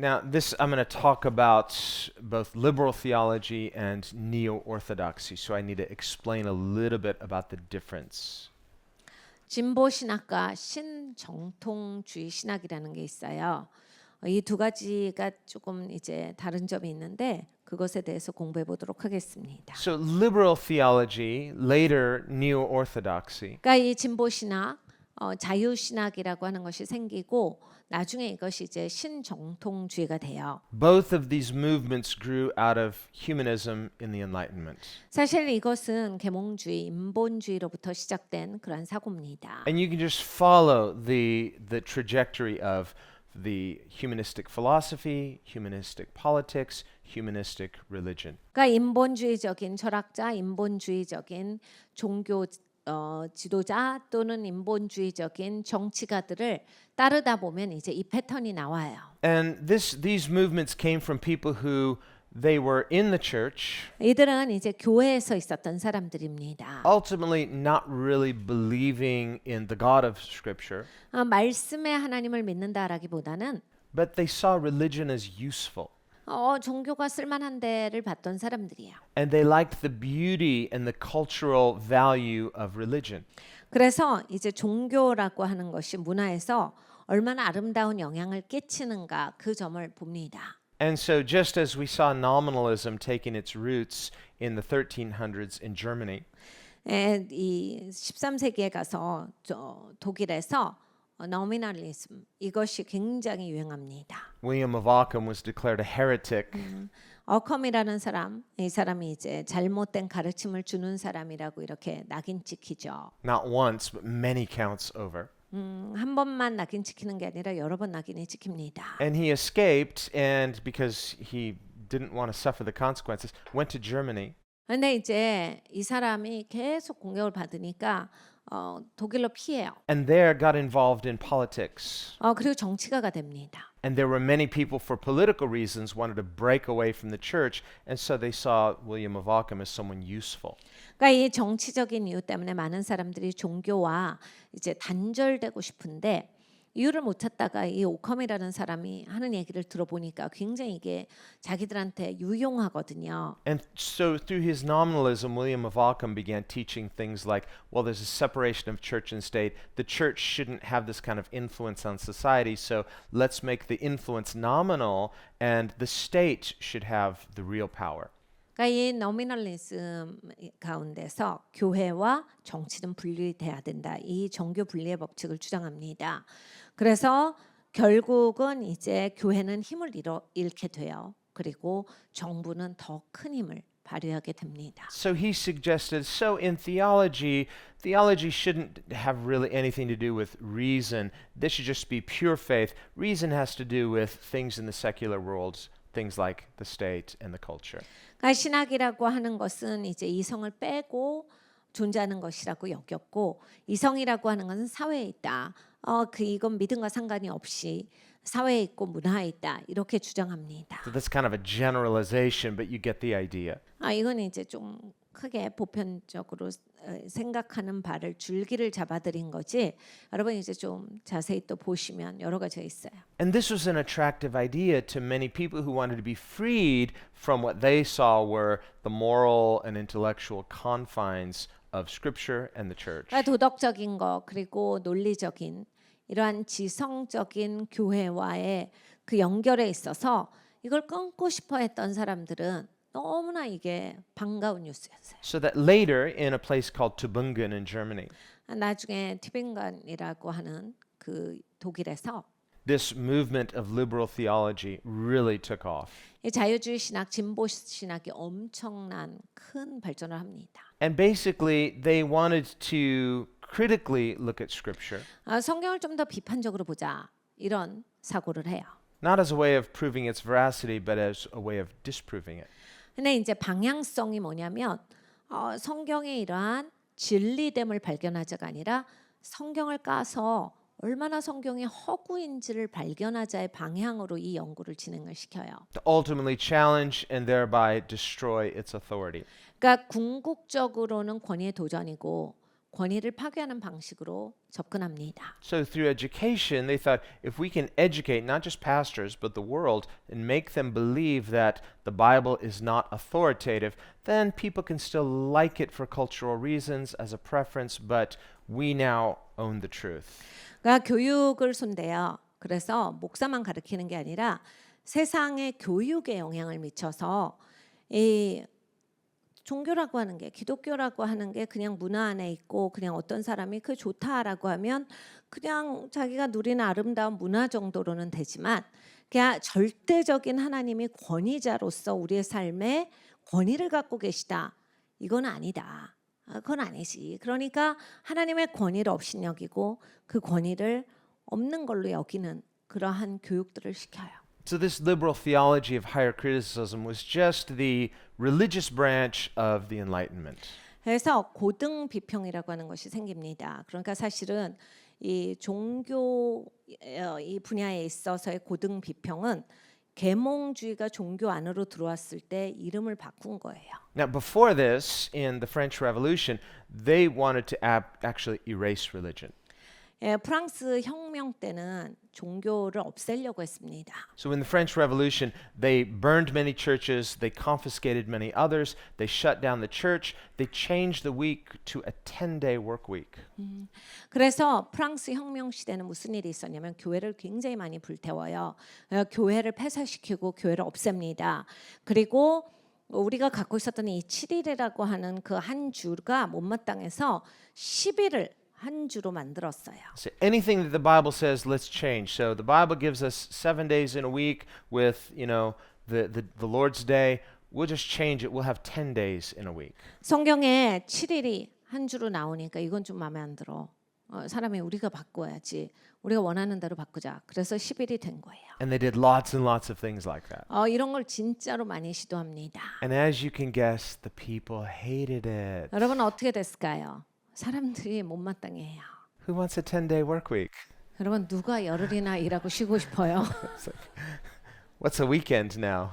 Now, this I'm going to talk about both liberal theology and neo-orthodoxy, so I need to explain a little bit about the difference. 진보 신학과 신정통주의 신학이라는 게 있어요. 이 두 가지가 조금 이제 다른 점이 있는데 그것에 대해서 공부해 보도록 하겠습니다. So, liberal theology, later neo-orthodoxy, 그러니까 이 진보 신학, 자유 신학이라고 하는 것이 생기고 나중에 이것이 이제 신정통주의가 돼요. both of these movements grew out of humanism in the Enlightenment. 사실 이것은 계몽주의, 인본주의로부터 시작된 그런 사고입니다. And you can just follow the trajectory of the humanistic philosophy, humanistic politics, humanistic religion. 그러니까 인본주의적인 철학자, 인본주의적인 종교 지도자 또는 인본주의적인 정치가들을 따르다 보면 이제 이 패턴이 나와요. And these movements came from people who they were in the church, 이들은 이제 교회에서 있었던 사람들입니다. ultimately not really believing in the God of Scripture, 말씀의 하나님을 믿는다라기보다는 but they saw religion as useful. 종교가 쓸만한 데를 봤던 사람들이에요. And they liked the beauty and the cultural value of religion. 그래서 이제 종교라고 하는 것이 문화에서 얼마나 아름다운 영향을 끼치는가 그 점을 봅니다. And so, just as we saw nominalism taking its roots in the 1300s in Germany, 이 13세기에 가서 독일에서 노미널리즘 이것이 굉장히 유행합니다. William of Ockham was declared a heretic. 어컴이라는 사람, 이 사람이 이제 잘못된 가르침을 주는 사람이라고 이렇게 낙인 찍히죠. Not once, but many counts over. 한 번만 낙인 찍히는 게 아니라 여러 번 낙인이 찍힙니다. And he escaped, and because he didn't want to suffer the consequences, went to Germany. 근데 이제 이 사람이 계속 공격을 받으니까 독일로 피해요. And there got involved in politics. 그리고 정치가가 됩니다. And there were many people, for political reasons, wanted to break away from the church, and so they saw William of Ockham as someone useful. 그러니까 이 정치적인 이유 때문에 많은 사람들이 종교와 이제 단절되고 싶은데 이유를 못 찾다가 이 오컴이라는 사람이 하는 얘기를 들어보니까 굉장히 이게 자기들한테 유용하거든요. And so through his nominalism, William of Ockham began teaching things like, well, there's a separation of church and state. The church shouldn't have this kind of influence on society, so let's make the influence nominal, and the state should have the real power. 그러니까 이 노미널리즘 가운데서 교회와 정치는 분리돼야 된다. 이 종교 분리의 법칙을 주장합니다. 그래서 결국은 이제 교회는 힘을 잃게 돼요. 그리고 정부는 더 큰 힘을 발휘하게 됩니다. So he suggested, so in theology shouldn't have really anything to do with reason. This should just be pure faith. Reason has to do with things in the secular world, things like the state and the culture. 그러니까 신학이라고 하는 것은 이제 이성을 빼고 존재하는 것이라고 여겼고 이성이라고 하는 것은 사회에 있다. 이건 믿음과 상관이 없이 사회에 있고 문화에 있다. 이렇게 주장합니다. So that's kind of a generalization, but you get the idea. 이건 이제 좀 크게 보편적으로 생각하는 바를 줄기를 잡아들인 거지. 여러분 이제 좀 자세히 또 보시면 여러 가지가 있어요. And this was an attractive idea to many people who wanted to be freed from what they saw were the moral and intellectual confines of Scripture and the church. 그러니까 도덕적인 거 그리고 논리적인 이러한 지성적인 교회와의 그 연결에 있어서 이걸 끊고 싶어 했던 사람들은 너무나 이게 반가운 뉴스였어요. So that later, in a place called Tübingen in Germany, 나중에 티빙간이라고 하는 그 독일에서 this movement of liberal theology really took off. 이 자유주의 신학, 진보 신학이 엄청난 큰 발전을 합니다. And basically, they wanted to critically look at Scripture, 성경을 좀 더 비판적으로 보자 이런 사고를 해요. not as a way of proving its veracity, but as a way of disproving it. 근데 이제 방향성이 뭐냐면 성경의 이러한 진리됨을 발견하자가 아니라 성경을 까서 얼마나 성경이 허구인지를 발견하자의 방향으로 이 연구를 진행을 시켜요. To ultimately challenge and thereby destroy its authority. 그러니까 궁극적으로는 권위의 도전이고 권위를 파괴하는 방식으로 접근합니다. So through education, they thought if we can educate not just pastors but the world and make them believe that the Bible is not authoritative, then people can still like it for cultural reasons as a preference, but we now own the truth. 그러니까 교육을 손대요. 그래서 목사만 가르치는 게 아니라 세상의 교육에 영향을 미쳐서 이 종교라고 하는 게 기독교라고 하는 게 그냥 문화 안에 있고 그냥 어떤 사람이 그 좋다라고 하면 그냥 자기가 누리는 아름다운 문화 정도로는 되지만 그냥 절대적인 하나님이 권위자로서 우리의 삶에 권위를 갖고 계시다. 이건 아니다. 그건 아니지. 그러니까 하나님의 권위를 업신여기고 그 권위를 없는 걸로 여기는 그러한 교육들을 시켜요. So this liberal theology of higher criticism was just the religious branch of the Enlightenment. 그래서 고등 비평이라고 하는 것이 생깁니다. 그러니까 사실은 이 종교 이 분야에 있어서의 고등 비평은 계몽주의가 종교 안으로 들어왔을 때 이름을 바꾼 거예요. Now, before this, in the French Revolution, they wanted to actually erase religion. 예, 프랑스 혁명 때는 종교를 없애려고 했습니다. So in the French Revolution, they burned many churches, they confiscated many others, they shut down the church, they changed the week to a 10-day work week. 그래서 프랑스 혁명 시대는 무슨 일이 있었냐면 교회를 굉장히 많이 불태워요. 교회를 폐쇄시키고 교회를 없앱니다. 그리고 우리가 갖고 있었던 이 7일이라고 하는 그 한 주가 못마땅해서 10일을 한 주로 만들었어요. So anything that the Bible says, let's change. So the Bible gives us 7 days in a week with, the Lord's Day. We'll just change it. We'll have 10 days in a week. 성경에 7일이 한 주로 나오니까 이건 좀 마음에 안 들어. 사람이 우리가 바꿔야지. 우리가 원하는 대로 바꾸자. 그래서 10일이 된 거예요. And they did lots and lots of things like that. 이런 걸 진짜로 많이 시도합니다. And as you can guess, the people hated it. 여러분 어떻게 됐을까요? 사람들이 못마땅해요. Who wants a 10-day work week? 여러분 누가 열흘이나 일하고 쉬고 싶어요? What's a weekend now?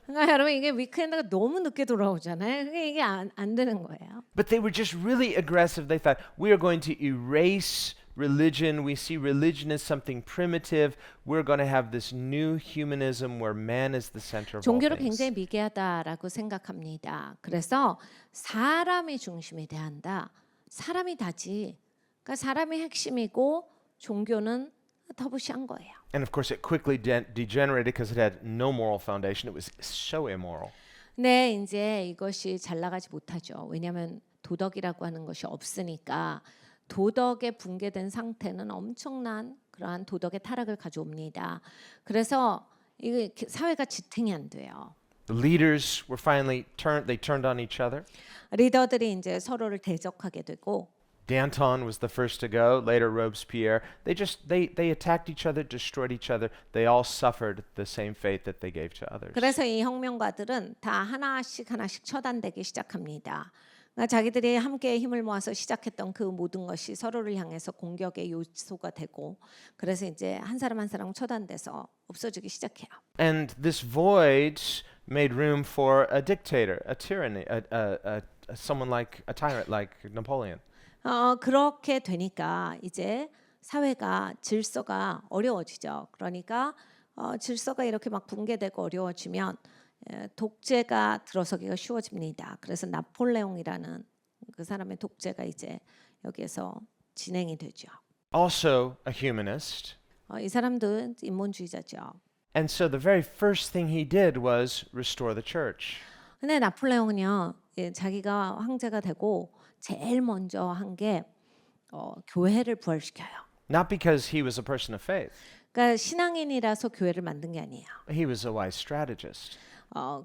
그러니까 여러분 이게 위크엔드가 너무 늦게 돌아오잖아요. 그게 이게 안 되는 거예요. But they were just really aggressive. They thought, we are going to erase religion. We see religion as something primitive. We're going to have this new humanism where man is the center of all 종교를 things. 굉장히 미개하다라고 생각합니다. 그래서 사람이 중심이 돼야 한다. 사람이 다지. 그러니까 사람이 핵심이고 종교는 터부시한 거예요. And of course, it quickly degenerated because it had no moral foundation. It was so immoral. 네, 이제 이것이 잘 나가지 못하죠. 왜냐하면 도덕이라고 하는 것이 없으니까 도덕에 붕괴된 상태는 엄청난 그러한 도덕의 타락을 가져옵니다. 그래서 이게 사회가 지탱이 안 돼요. The leaders were finally turned on each other. 리더들이 이제 서로를 대적하게 되고 Danton was the first to go, later Robespierre. They attacked each other, destroyed each other. They all suffered the same fate that they gave to others. 그래서 이 혁명가들은 다 하나씩 처단되기 시작합니다. 그러니까 자기들이 함께 힘을 모아서 시작했던 그 모든 것이 서로를 향해서 공격의 요소가 되고 그래서 이제 한 사람 한 사람 처단돼서 없어지기 시작해요. And this void made room for a dictator, a tyranny, someone like a tyrant like Napoleon. 그렇게 되니까 이제 사회가 질서가 어려워지죠. 그러니까 질서가 이렇게 막 붕괴되고 어려워지면 독재가 들어서기가 쉬워집니다. 그래서 나폴레옹이라는 그 사람의 독재가 이제 여기에서 진행이 되죠. Also a humanist. 이 사람도 인본주의자죠. And so the very first thing he did was restore the church. 근데 나폴레옹은요, 자기가 황제가 되고 제일 먼저 한 게 교회를 부활시켜요. Not because he was a person of faith. 그러니까 신앙인이라서 교회를 만든 게 아니에요. He was a wise strategist.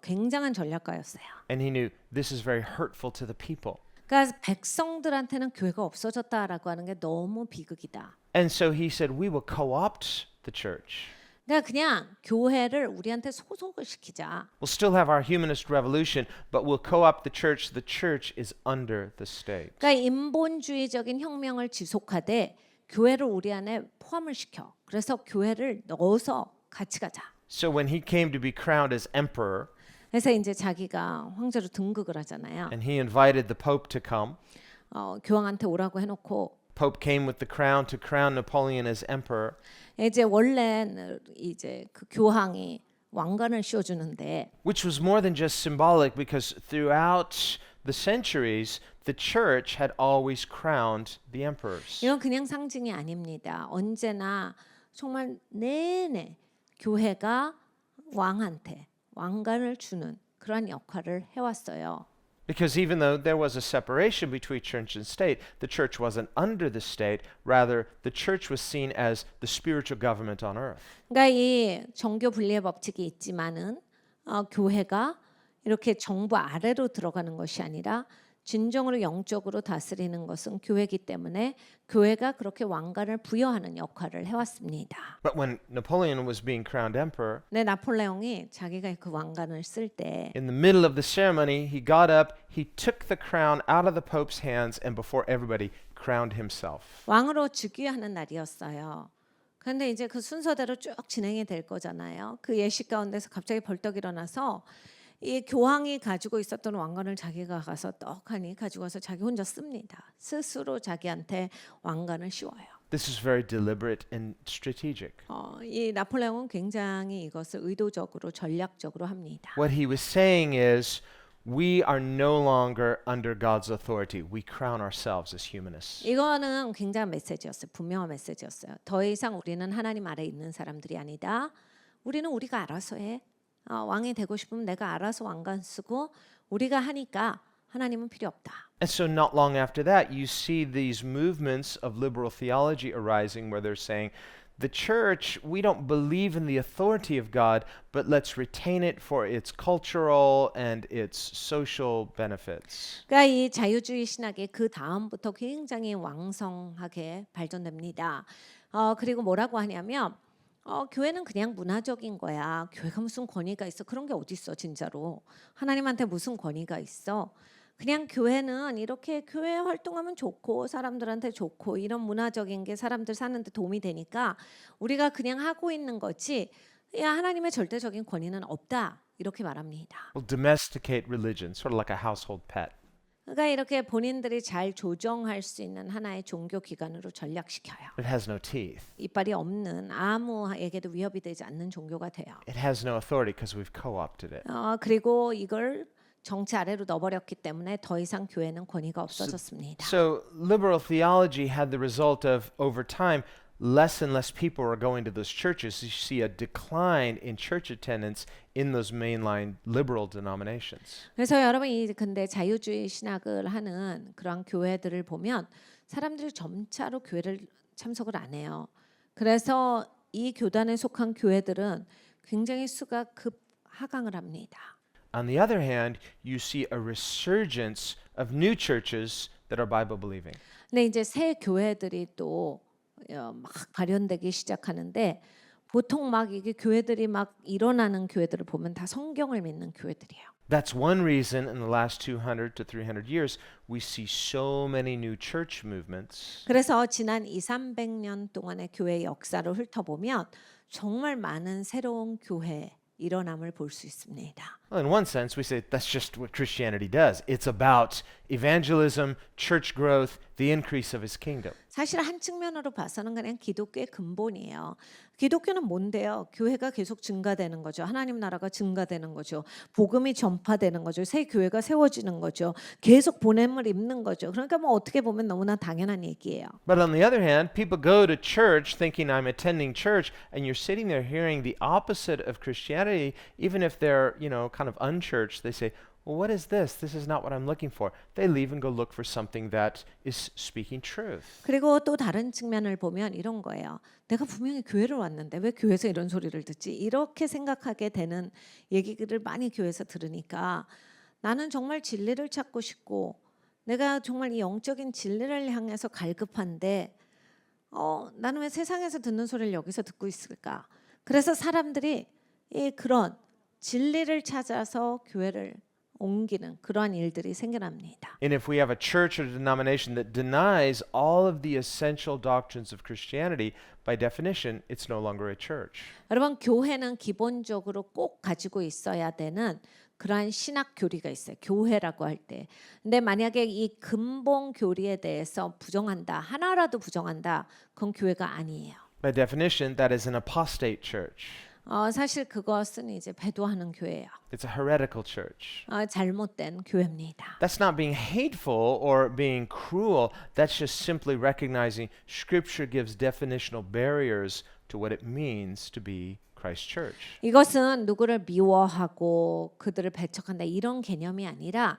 굉장한 전략가였어요. And he knew this is very hurtful to the people. 그러니까 백성들한테는 교회가 없어졌다라고 하는 게 너무 비극이다. And so he said, we will co-opt the church. 그러니까 그냥 교회를 우리한테 소속을 시키자. We'll still have our humanist revolution, but we'll co-opt the church. The church is under the state. 그러니까 인본주의적인 혁명을 지속하되 교회를 우리 안에 포함을 시켜. 그래서 교회를 넣어서 같이 가자. So when he came to be crowned as emperor, 그래서 이제 자기가 황제로 등극을 하잖아요. and he invited the Pope to come, 교황한테 오라고 해놓고 Pope came with the crown to crown Napoleon as emperor. 이제 원래는 이제 그 교황이 왕관을 씌워주는데 Which was more than just symbolic because throughout the centuries, the church had always crowned the emperors. 이건 그냥 상징이 아닙니다. 언제나 정말 내내 교회가 왕한테 왕관을 주는 그런 역할을 해왔어요. Because even though there was a separation between church and state, the church wasn't under the state. Rather, the church was seen as the spiritual government on earth. 그러니까 이 정교 분리의 법칙이 있지만은 교회가 이렇게 정부 아래로 들어가는 것이 아니라 진정으로 영적으로 다스리는 것은 교회이기 때문에 교회가 그렇게 왕관을 부여하는 역할을 해왔습니다. But when Napoleon was being crowned emperor, 네, 나폴레옹이 자기가 그 왕관을 쓸 때 in the middle of the ceremony, he got up, he took the crown out of the Pope's hands, and before everybody, crowned himself. 왕으로 즉위하는 날이었어요. 그런데 이제 그 순서대로 쭉 진행이 될 거잖아요. 그 예식 가운데서 갑자기 벌떡 일어나서 이 교황이 가지고 있었던 왕관을 자기가 가서 떡하니 가지고 와서 자기 혼자 씁니다. 스스로 자기한테 왕관을 씌워요. This is very deliberate and strategic. 이 나폴레옹은 굉장히 이것을 의도적으로 전략적으로 합니다. What he was saying is, we are no longer under God's authority. We crown ourselves as humanists. 이거는 굉장한 메시지였어요. 분명한 메시지였어요. 더 이상 우리는 하나님 아래 있는 사람들이 아니다. 우리는 우리가 알아서 해. 왕이 되고 싶으면 내가 알아서 왕관 쓰고 우리가 하니까 하나님은 필요 없다. And so not long after that, you see these movements of liberal theology arising where they're saying, the church, we don't believe in the authority of God, but let's retain it for its cultural and its social benefits. 그러니까 이 자유주의 신학이 그 다음부터 굉장히 왕성하게 발전됩니다. 그리고 뭐라고 하냐면 교회는 그냥 문화적인 거야. 교회가 무슨 권위가 있어? 그런 게 어디 있어, 진짜로. 하나님한테 무슨 권위가 있어? 그냥 교회는 이렇게 교회 활동하면 좋고 사람들한테 좋고 이런 문화적인 게 사람들 사는데 도움이 되니까 우리가 그냥 하고 있는 거지. 야, 하나님의 절대적인 권위는 없다. 이렇게 말합니다. We'll domesticate religion, sort of like a household pet. 그러니까 이렇게 본인들이 잘 조정할 수 있는 하나의 종교 기관으로 전락시켜요. It has no teeth. 이빨이 없는 아무에게도 위협이 되지 않는 종교가 돼요. It has no authority because we've co-opted it. 그리고 이걸 정치 아래로 넣어버렸기 때문에 더 이상 교회는 권위가 없어졌습니다. So liberal theology had the result of, over time, less and less people are going to those churches. You see a decline in church attendance in those mainline liberal denominations. 그래서 여러분 근데 자유주의 신학을 하는 그런 교회들을 보면 사람들이 점차로 교회를 참석을 안 해요. 그래서 이 교단에 속한 교회들은 굉장히 수가 급 하강을 합니다. On the other hand, you see a resurgence of new churches that are Bible believing. 근데 이제 새 교회들이 또 막 발현되기 시작하는데 보통 막 이게 교회들이 막 일어나는 교회들을 보면 다 성경을 믿는 교회들이에요. That's one reason in the last 200 to 300 years we see so many new church movements. 그래서 지난 200~300년 동안의 교회 역사를 훑어보면 정말 많은 새로운 교회 일어남을 볼 수 있습니다. Well, in one sense, we say that's just what Christianity does. It's about evangelism, church growth, the increase of His kingdom. 사실 한 측면으로 봐서는 그냥 기독교의 근본이에요. 기독교는 뭔데요? 교회가 계속 증가되는 거죠. 하나님 나라가 증가되는 거죠. 복음이 전파되는 거죠. 새 교회가 세워지는 거죠. 계속 보냄을 입는 거죠. 그러니까 뭐 어떻게 보면 너무나 당연한 얘기예요. But on the other hand, people go to church thinking I'm attending church, and you're sitting there hearing the opposite of Christianity, even if they're, kind of unchurched. They say, well, what is this? This is not what I'm looking for. They leave and go look for something that is speaking truth. 그리고 또 다른 측면을 보면 이런 거예요. 내가 분명히 교회를 왔는데 왜 교회에서 이런 소리를 듣지? 이렇게 생각하게 되는 얘기들을 많이 교회에서 들으니까 나는 정말 진리를 찾고 싶고 내가 정말 이 영적인 진리를 향해서 갈급한데 나는 왜 세상에서 듣는 소리를 여기서 듣고 있을까? 그래서 사람들이 그런 진리를 찾아서 교회를 옮기는 그러한 일들이 생겨납니다. And if we have a church or denomination that denies all of the essential doctrines of Christianity, by definition, it's no longer a church. 여러분 교회는 기본적으로 꼭 가지고 있어야 되는 그러한 신학 교리가 있어요. 교회라고 할 때. 근데 만약에 이 근본 교리에 대해서 부정한다. 하나라도 부정한다. 그건 교회가 아니에요. By definition, that is an apostate church. 사실 그것은 이제 배도하는 교회예요. It's a heretical church. 잘못된 교회입니다. That's not being hateful or being cruel. That's just simply recognizing Scripture gives definitional barriers to what it means to be Christ's church. 이것은 누구를 미워하고 그들을 배척한다 이런 개념이 아니라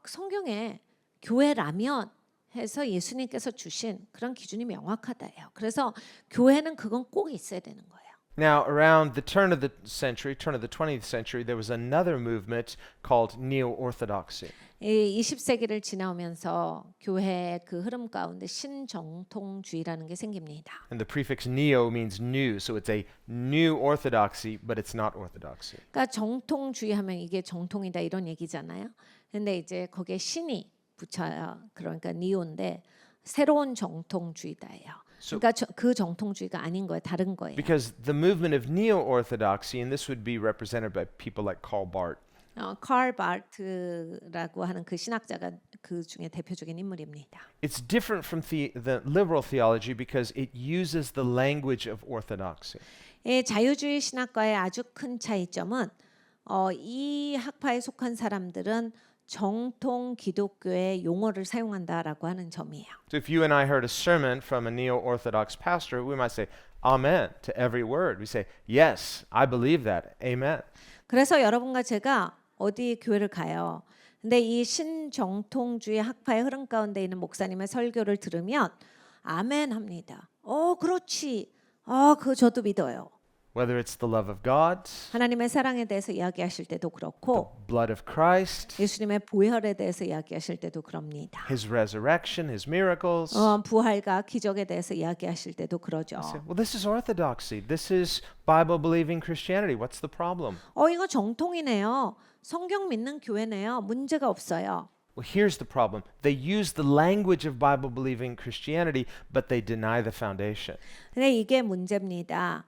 성경에 교회라면 해서 예수님께서 주신 그런 기준이 명확하다예요. 그래서 교회는 그건 꼭 있어야 되는 거예요. Now, around the turn of the century, turn of the 20th century, there was another movement called neo-orthodoxy. 이 20세기를 지나오면서 교회의 그 흐름 가운데 신정통주의라는 게 생깁니다. And the prefix neo means new, so it's a new orthodoxy, but it's not orthodoxy. 그러니까 정통주의 하면 이게 정통이다 이런 얘기잖아요. 근데 이제 거기에 신이 붙여요. 그러니까 니오인데 새로운 정통주의다예요. 그러니까 그 정통주의가 아닌 거예요. 다른 거예요. Because the movement of neo-orthodoxy, and this would be represented by people like Karl Barth, 칼 바르트라고 하는 그 신학자가 그 중에 대표적인 인물입니다. it's different from the liberal theology because it uses the language of orthodoxy. 이 자유주의 신학과의 아주 큰 차이점은 이 학파에 속한 사람들은 정통 기독교의 용어를 사용한다라고 하는 점이에요. So if you and I heard a sermon from a neo-orthodox pastor, we might say amen to every word. We say, yes, I believe that. Amen. 그래서 여러분과 제가 어디 교회를 가요. 근데 이 신정통주의 학파의 흐름 가운데 있는 목사님의 설교를 들으면 아멘 합니다. 그렇지. 그거 저도 믿어요. Whether it's the love of God, 하나님의 사랑에 대해서 이야기하실 때도 그렇고 blood of Christ, 예수님의 보혈에 대해서 이야기하실 때도 그럽니다. His resurrection, His miracles. 부활과 기적에 대해서 이야기하실 때도 그러죠. Say, well, this is orthodoxy. This is Bible-believing Christianity. What's the problem? 이거 정통이네요. 성경 믿는 교회네요. 문제가 없어요. Well, here's the problem. They use the language of Bible-believing Christianity, but they deny the foundation. 근데 이게 문제입니다.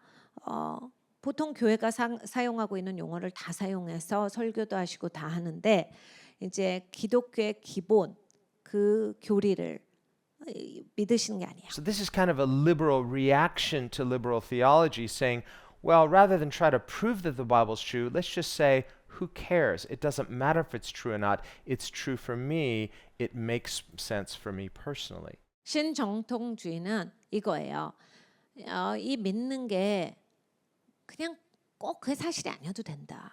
보통 교회가 사용하고 있는 용어를 다 사용해서 설교도 하시고 다 하는데 이제 기독교의 기본 그 교리를 믿으시는 게 아니에요. So this is kind of a liberal reaction to liberal theology, saying, well, rather than try to prove that the Bible's true, let's just say, who cares? It doesn't matter if it's true or not. It's true for me. It makes sense for me personally. 신정통주의는 이거예요. 이 믿는 게 그냥 꼭 그게 사실이 아니어도 된다.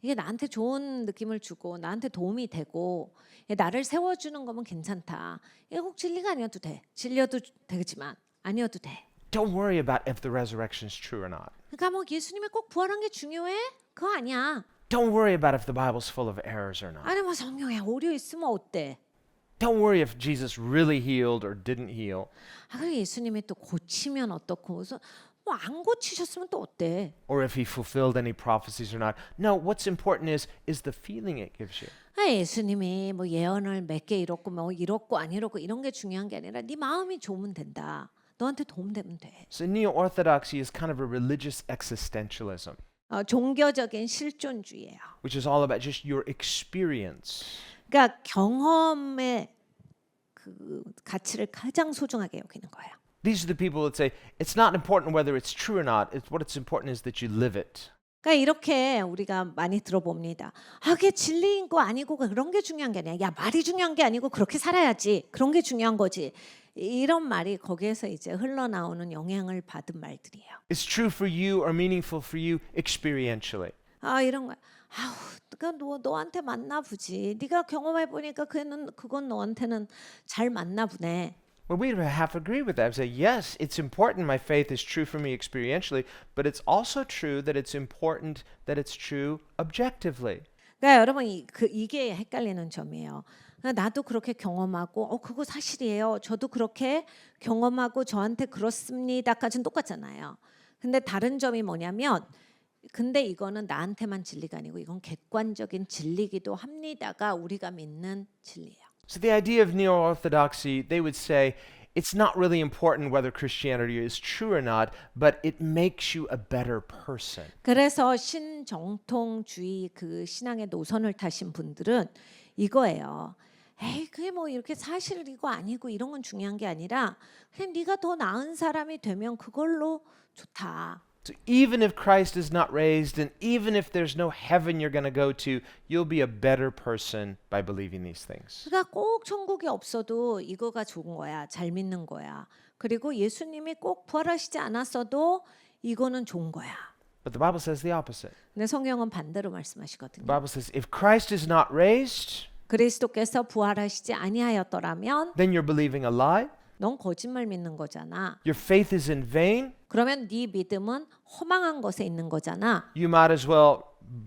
이게 나한테 좋은 느낌을 주고 나한테 도움이 되고 나를 세워주는 거면 괜찮다. 이게 꼭 진리가 아니어도 돼. 진리여도 되겠지만 아니어도 돼. Don't worry about if the resurrection is true or not. 그러니까 뭐 예수님이 꼭 부활한 게 중요해? 그거 아니야. Don't worry about if the Bible's full of errors or not. 아니 뭐 성경에 오류 있으면 어때? Don't worry if Jesus really healed or didn't heal. 그래 예수님이 또 고치면 어떻고 무슨 뭐 안 고치셨으면 또 어때? Or if he fulfilled any prophecies or not. No, what's important is the feeling it gives you. 예수님이 뭐 예언을 몇 개 이뤘고 뭐 이뤘고 안 이뤘고 이런 게 중요한 게 아니라 네 마음이 좋으면 된다. 너한테 도움되면 돼. So neo-orthodoxy is kind of a religious existentialism, 종교적인 실존주의예요. which is all about just your experience. 그러니까 경험의 그 가치를 가장 소중하게 여기는 거예요. These are the people that say, it's not important whether it's true or not. What's important is that you live it. 그러니까 이렇게 우리가 많이 들어봅니다. 그게 진리인 거 아니고 그런 게 중요한 게 아니야. 야 말이 중요한 게 아니고 그렇게 살아야지. 그런 게 중요한 거지. 이런 말이 거기에서 이제 흘러나오는 영향을 받은 말들이에요. It's true for you or meaningful for you experientially. 이런 거. 그러니까 너한테 맞나 보지. 네가 경험해 보니까 그건 너한테는 잘 맞나 보네. Well, we would half agree with that. Say, yes, it's important my faith is true for me experientially, but it's also true that it's important that it's true objectively. 그러니까 여러분 이게 헷갈리는 점이에요. 나도 그렇게 경험하고 그거 사실이에요. 저도 그렇게 경험하고 저한테 그렇습니다까지는 똑같잖아요. 근데 다른 점이 뭐냐면 근데 이거는 나한테만 진리가 아니고 이건 객관적인 진리기도 합니다가 우리가 믿는 진리예요. So the idea of neo-orthodoxy, they would say, it's not really important whether Christianity is true or not, but it makes you a better person. 그래서 신정통주의 그 신앙의 노선을 타신 분들은 이거예요. 에이, 그게 뭐 이렇게 사실이고 아니고 이런 건 중요한 게 아니라 그냥 네가 더 나은 사람이 되면 그걸로 좋다. So even if Christ is not raised, and even if there's no heaven you're going to go to, you'll be a better person by believing these things. 그러니까 꼭 천국이 없어도 이거가 좋은 거야. 잘 믿는 거야. 그리고 예수님이 꼭 부활하시지 않았어도 이거는 좋은 거야. But the Bible says the opposite. 근데 성경은 반대로 The 말씀하시거든요. Bible says if Christ is not raised, 그리스도께서 부활하시지 아니하였더라면 then you're believing a lie. 넌 거짓말 믿는 거잖아. Your faith is in vain. 그러면 네 믿음은 허망한 것에 있는 거잖아. You might as well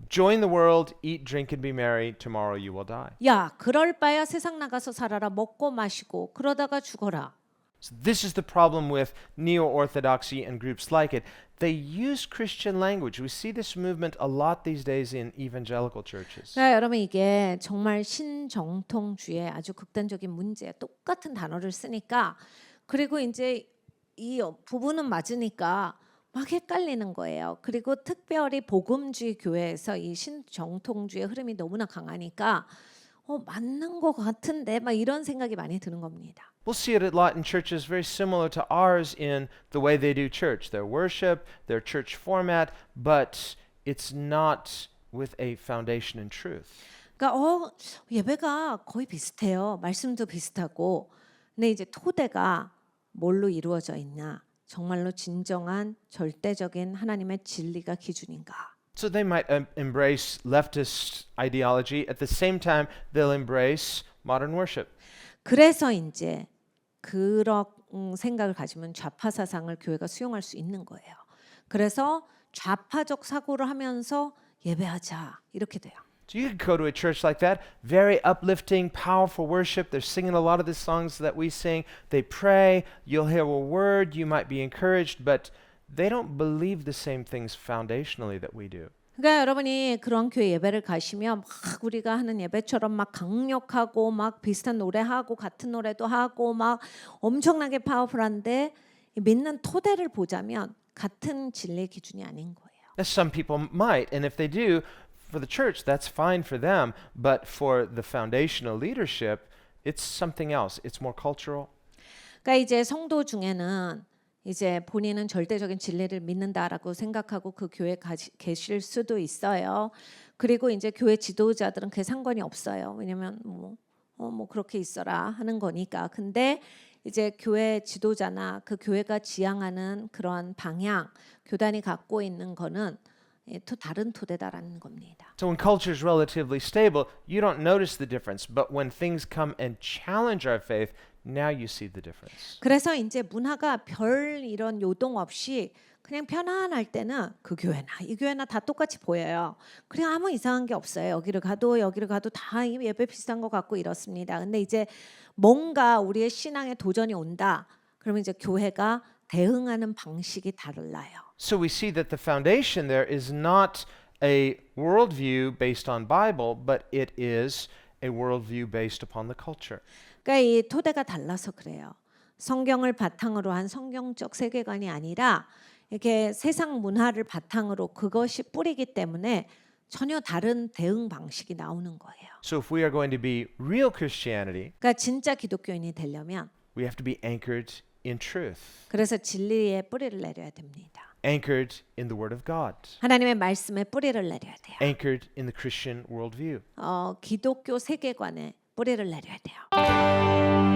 join the world, eat, drink, and be merry. Tomorrow you will die. 야, 그럴 바야 세상 나가서 살아라. 먹고 마시고 그러다가 죽어라. So this is the problem with neo-orthodoxy and groups like it. They use Christian language. We see this movement a lot these days in evangelical churches. 그러니까 여러분 이게 정말 신정통주의 아주 극단적인 문제야. 똑같은 단어를 쓰니까 그리고 이제 이 부분은 맞으니까 막 헷갈리는 거예요. 그리고 특별히 복음주의 교회에서 이 신정통주의 흐름이 너무나 강하니까 맞는 것 같은데 막 이런 생각이 많이 드는 겁니다. We'll see it a lot in churches very similar to ours in the way they do church, their worship, their church format, but it's not with a foundation in truth. 그러니까 예배가 거의 비슷해요. 말씀도 비슷하고. 근데 이제 토대가 뭘로 이루어져 있냐? 정말로 진정한 절대적인 하나님의 진리가 기준인가? So they might embrace leftist ideology. At the same time, they'll embrace modern worship. 그래서 이제 그런 생각을 가지면 좌파 사상을 교회가 수용할 수 있는 거예요. 그래서 좌파적 사고를 하면서 예배하자 이렇게 돼요. So you could go to a church like that, very uplifting, powerful worship. They're singing a lot of the songs that we sing. They pray. You'll hear a word. You might be encouraged, but they don't believe the same things foundationally that we do. 그러니까 여러분이 그런 교회 예배를 가시면 막 우리가 하는 예배처럼 막 강력하고 막 비슷한 노래하고 같은 노래도 하고 막 엄청나게 파워풀한데 믿는 토대를 보자면 같은 진리 기준이 아닌 거예요. As some people might, and if they do, for the church, that's fine for them. But for the foundational leadership, it's something else. It's more cultural. 그러니까 이제 성도 중에는 이제 본인은 절대적인 진리를 믿는다라고 생각하고 그 교회에 계실 수도 있어요. 그리고 이제 교회 지도자들은 그게 상관이 없어요. 왜냐면 뭐 그렇게 있어라 하는 거니까. 근데 이제 교회 지도자나 그 교회가 지향하는 그런 방향, 교단이 갖고 있는 거는 또 다른 토대다라는 겁니다. So when culture is relatively stable, you don't notice the difference. But when things come and challenge our faith, now you see the difference. 그래서 이제 문화가 별 이런 요동 없이 그냥 편안할 때는 그 교회나 이 교회나 다 똑같이 보여요. 그냥 아무 이상한 게 없어요. 여기를 가도 다 예배 비슷한 것 같고 이렇습니다. 근데 이제 뭔가 우리의 신앙에 도전이 온다. 그러면 이제 교회가 대응하는 방식이 달라요. So we see that the foundation there is not a worldview based on Bible, but it is a worldview based upon the culture. 그러니까 이 토대가 달라서 그래요. 성경을 바탕으로 한 성경적 세계관이 아니라 이렇게 세상 문화를 바탕으로 그것이 뿌리기 때문에 전혀 다른 대응 방식이 나오는 거예요. So if we are going to be real Christianity, 그러니까 진짜 기독교인이 되려면 we have to be anchored in truth, 그래서 진리의 뿌리를 내려야 됩니다. anchored in the Word of God, 하나님의 말씀에 뿌리를 내려야 돼요. anchored in the Christian worldview. 기독교 세계관에 뿌리를 내려야 돼요.